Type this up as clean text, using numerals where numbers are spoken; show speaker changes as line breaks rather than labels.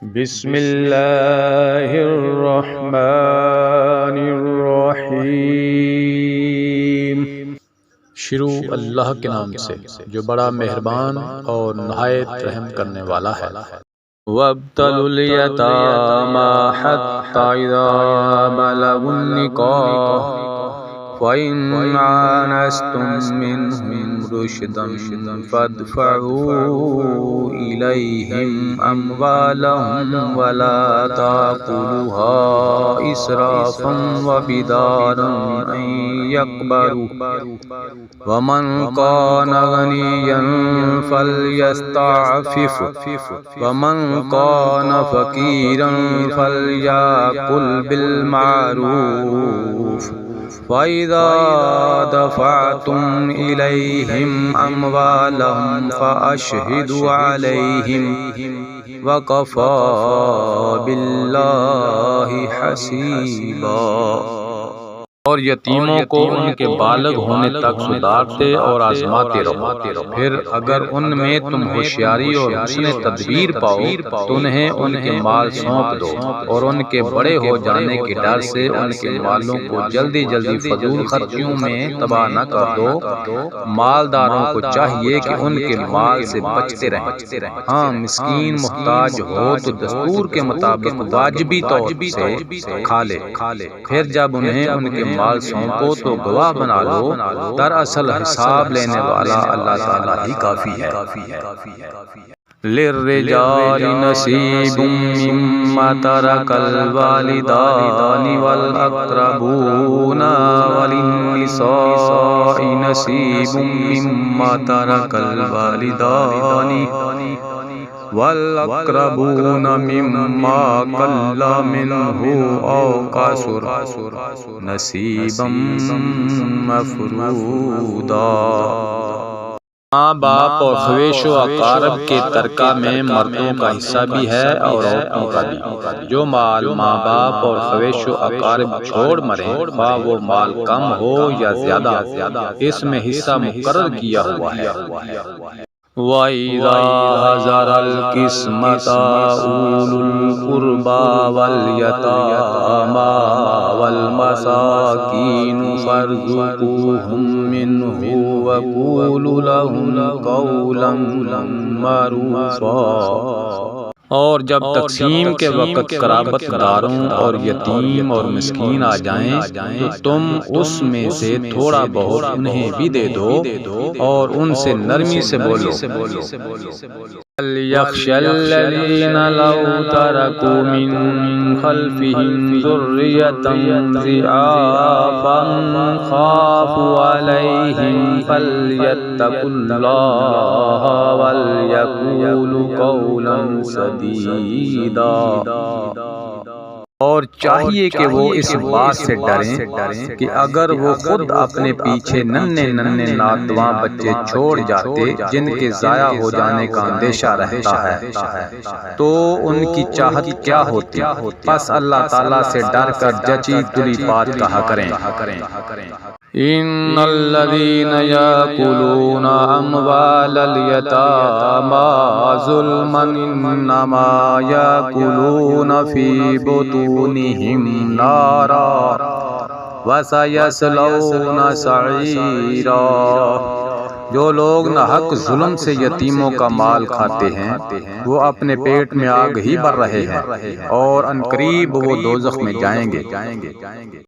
بسم اللہ الرحمن الرحیم۔ شروع اللہ کے نام سے جو بڑا مہربان اور نہایت رحم کرنے والا ہے۔ وَابْتَلُوا الْيَتَامَى حَتَّى إِذَا بَلَغُوا النِّكَاحَ فَإِنْ آنَسْتُمْ مِنْهُمْ رُشْدًا فَادْفَعُوا إِلَيْهِمْ أَمْوَالَهُمْ وَلَا تَأْكُلُوهَا إِسْرَافًا وَبِدَارًا أَنْ يَكْبَرُوا وَمَنْ كَانَ غَنِيًّا فَلْيَسْتَعْفِفْ وَمَنْ كَانَ فَقِيرًا فَلْيَأْكُلْ بِالْمَعْرُوفِ وَإِذَا دَفَعْتُمْ إِلَيْهِمْ أَمْوَالَهُمْ فَأَشْهِدُوا عَلَيْهِمْ وَكَفَى بِاللَّهِ حَسِيبًا۔ اور یتیموں کو ان کے بالغ ہونے تک سدھارتے اور آزماتے رہو، پھر اگر ان میں تم ہوشیاری اور حسن تدبیر پاؤ تو انہیں ان کے مال سونپ دو، اور ان کے بڑے ہو جانے کے ڈر سے ان کے مالوں کو جلدی جلدی فضول خرچیوں میں تباہ نہ کر دو۔ مالداروں کو چاہیے کہ ان کے مال سے بچتے رہیں۔ ہاں، مسکین محتاج ہو تو دستور کے مطابق واجبی طور سے کھا لے، پھر جب انہیں ان کے مال سونپو تو گواہ بنا لو، دراصل حساب لینے والا اللہ تعالیٰ ہی کافی ہے۔ لِلرِّجَالِ نَصِيبٌ مِّمَّا تَرَكَ الْوَالِدَانِ وَالْأَقْرَبُونَ وَلِلنِّسَاءِ نَصِيبٌ مِّمَّا تَرَكَ الْوَالِدَانِ وَالْأَقْرَبُونَ مِمَّا قَلَّ مِنْهُ أَوْ كَثُرَ نَصِيبًا مَّفْرُوضًا۔ ماں باپ اور خویش و اقارب کے ترکہ میں مردوں کا حصہ بھی ہے اور عورتوں کا بھی۔ جو مال ماں باپ اور خویش و اقارب چھوڑ مرے، خواہ وہ مال کم ہو یا زیادہ، اس میں حصہ مقرر کیا ہوا ہے۔ وَإِذَا حَضَرَ الْقِسْمَةَ أُولُو الْقُرْبَى وَالْيَتَامَى وَالْمَسَاكِينُ فَارْزُقُوهُم مِّنْهُ وَقُولُوا لَهُمْ قَوْلًا مَّعْرُوفًا۔ اور جب تقسیم کے وقت قرابت داروں اور یتیم اور مسکین آ جائیں تو تم اس میں سے تھوڑا بہت انہیں بھی دے دو اور ان سے نرمی سے بولو۔ وَلْيَخْشَ الَّذِينَ لَوْ تَرَكُوا مِنْ خَلْفِهِمْ ذُرِّيَّةً ضِعَافًا خَافُوا عَلَيْهِمْ فَلْيَتَّقُوا اللَّهَ وَلْيَقُولُوا قَوْلًا سَدِيدًا۔ اور چاہیے کہ وہ اس بات سے ڈریں کہ اگر وہ خود اپنے پیچھے ننھے ننھے ناتواں بچے چھوڑ جاتے جن کے ضائع ہو جانے کا اندیشہ رہتا ہے تو ان کی چاہت کیا ہوتی۔ پس اللہ تعالیٰ سے ڈر کر جچی تلی بات کہا کریں۔ ان الذين يأكلون اموال اليتامى ظلما انما يأكلون في بطونهم نارا وسيصلون سعيرا۔ جو لوگ ناحق ظلم سے یتیموں کا مال کھاتے ہیں وہ اپنے پیٹ میں آگ ہی بھر رہے ہیں اور عنقریب وہ دوزخ میں جائیں گے۔